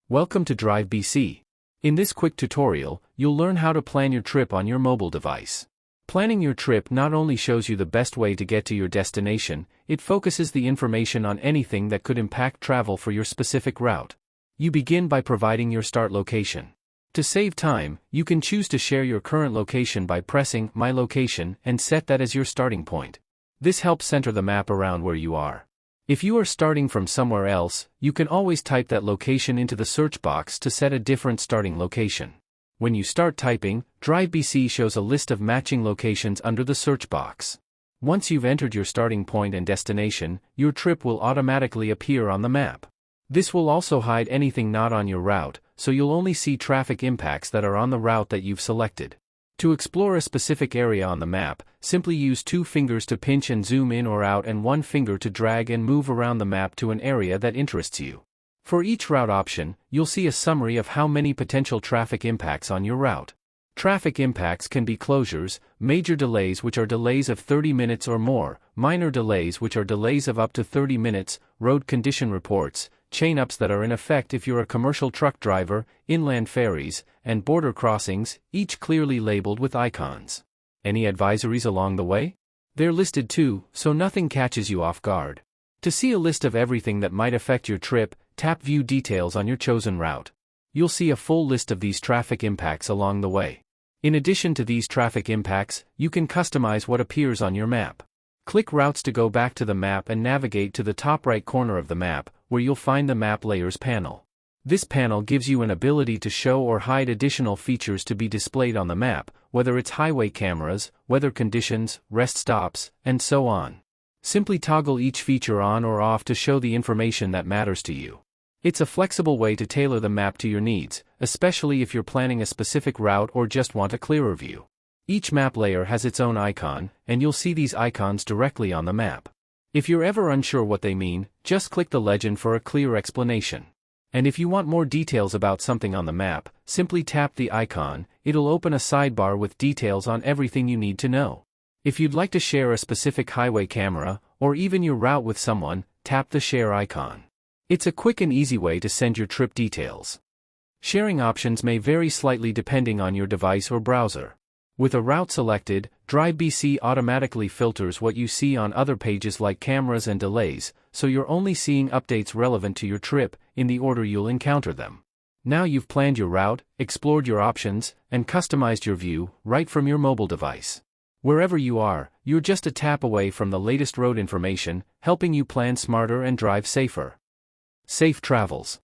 Welcome to DriveBC. In this quick tutorial, you'll learn how to plan your trip on your mobile device. Planning your trip not only shows you the best way to get to your destination, it focuses the information on anything that could impact travel for your specific route. You begin by providing your start location. To save time, you can choose to share your current location by pressing My Location and set that as your starting point. This helps center the map around where you are. If you are starting from somewhere else, you can always type that location into the search box to set a different starting location. When you start typing, DriveBC shows a list of matching locations under the search box. Once you've entered your starting point and destination, your trip will automatically appear on the map. This will also hide anything not on your route, so you'll only see traffic impacts that are on the route that you've selected. To explore a specific area on the map, simply use 2 fingers to pinch and zoom in or out and 1 finger to drag and move around the map to an area that interests you. For each route option, you'll see a summary of how many potential traffic impacts on your route. Traffic impacts can be closures, major delays which are delays of 30 minutes or more, minor delays which are delays of up to 30 minutes, road condition reports, chain-ups that are in effect if you're a commercial truck driver, inland ferries, and border crossings, each clearly labeled with icons. Any advisories along the way? They're listed too, so nothing catches you off guard. To see a list of everything that might affect your trip, tap View Details on your chosen route. You'll see a full list of these traffic impacts along the way. In addition to these traffic impacts, you can customize what appears on your map. Click Routes to go back to the map and navigate to the top right corner of the map, where you'll find the Map Layers panel. This panel gives you an ability to show or hide additional features to be displayed on the map, whether it's highway cameras, weather conditions, rest stops, and so on. Simply toggle each feature on or off to show the information that matters to you. It's a flexible way to tailor the map to your needs, especially if you're planning a specific route or just want a clearer view. Each map layer has its own icon, and you'll see these icons directly on the map. If you're ever unsure what they mean, just click the legend for a clear explanation. And if you want more details about something on the map, simply tap the icon. It'll open a sidebar with details on everything you need to know. If you'd like to share a specific highway camera, or even your route with someone, tap the share icon. It's a quick and easy way to send your trip details. Sharing options may vary slightly depending on your device or browser. With a route selected, DriveBC automatically filters what you see on other pages like cameras and delays, so you're only seeing updates relevant to your trip, in the order you'll encounter them. Now you've planned your route, explored your options, and customized your view, right from your mobile device. Wherever you are, you're just a tap away from the latest road information, helping you plan smarter and drive safer. Safe travels.